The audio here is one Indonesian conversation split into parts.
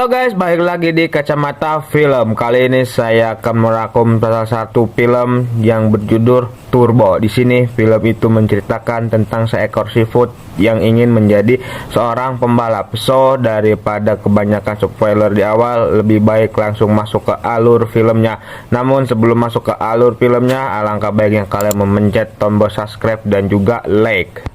Halo guys, balik lagi di Kacamata Film. Kali ini saya akan merangkum salah satu film yang berjudul Turbo. Di sini film itu menceritakan tentang seekor seafood yang ingin menjadi seorang pembalap. So, daripada kebanyakan spoiler di awal, lebih baik langsung masuk ke alur filmnya. Namun sebelum masuk ke alur filmnya, alangkah baiknya kalian memencet tombol subscribe dan juga like.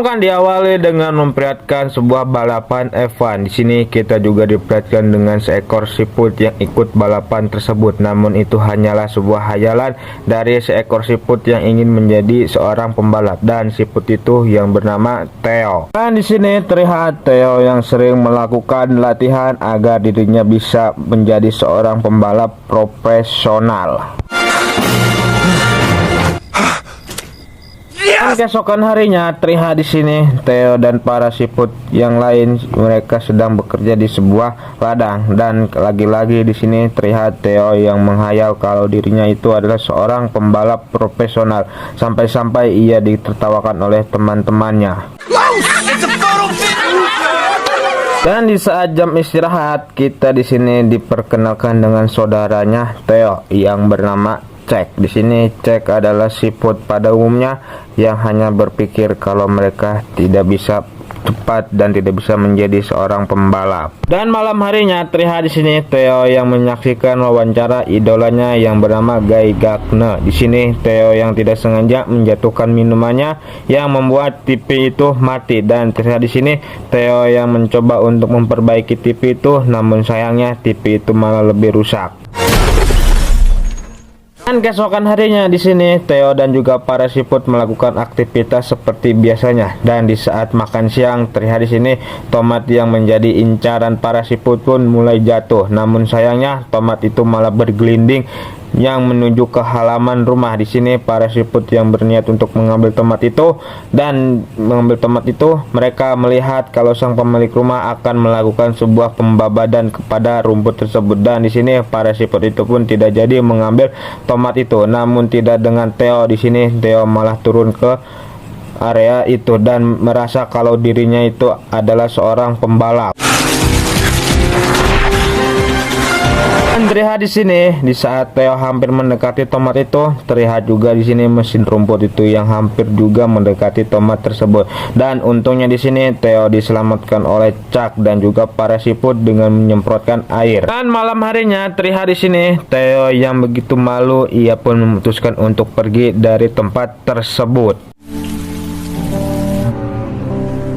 Kan diawali dengan memperlihatkan sebuah balapan F1. Di sini kita juga diperlihatkan dengan seekor seafood yang ikut balapan tersebut. Namun itu hanyalah sebuah hayalan dari seekor seafood yang ingin menjadi seorang pembalap, dan seafood itu yang bernama Theo. Dan di sini terlihat Theo yang sering melakukan latihan agar dirinya bisa menjadi seorang pembalap profesional. Keesokan harinya terlihat di sini Theo dan para seafood yang lain mereka sedang bekerja di sebuah ladang, dan lagi-lagi di sini terlihat Theo yang menghayal kalau dirinya itu adalah seorang pembalap profesional, sampai-sampai ia ditertawakan oleh teman-temannya. Dan di saat jam istirahat, kita di sini diperkenalkan dengan saudaranya Theo yang bernama Cek. Di sini Cek adalah seafood pada umumnya yang hanya berpikir kalau mereka tidak bisa cepat dan tidak bisa menjadi seorang pembalap. Dan malam harinya terlihat di sini Theo yang menyaksikan wawancara idolanya yang bernama Guy Gardner. Di sini Theo yang tidak sengaja menjatuhkan minumannya yang membuat TV itu mati, dan terlihat di sini Theo yang mencoba untuk memperbaiki TV itu, namun sayangnya TV itu malah lebih rusak. Dan keesokan harinya di sini Theo dan juga para seafood melakukan aktivitas seperti biasanya, dan di saat makan siang terlihat di sini tomat yang menjadi incaran para seafood pun mulai jatuh. Namun sayangnya tomat itu malah bergelinding yang menuju ke halaman rumah. Di sini para seafood yang berniat untuk mengambil tomat itu, dan mengambil tomat itu mereka melihat kalau sang pemilik rumah akan melakukan sebuah pembabadan kepada rumput tersebut, dan di sini para seafood itu pun tidak jadi mengambil tomat itu. Namun tidak dengan Theo. Di sini Theo malah turun ke area itu dan merasa kalau dirinya itu adalah seorang pembalap. Terlihat di sini di saat Theo hampir mendekati tomat itu, terlihat juga di sini mesin rumput itu yang hampir juga mendekati tomat tersebut. Dan untungnya di sini Theo diselamatkan oleh Chuck dan juga para seafood dengan menyemprotkan air. Dan malam harinya terlihat di sini Theo yang begitu malu, ia pun memutuskan untuk pergi dari tempat tersebut.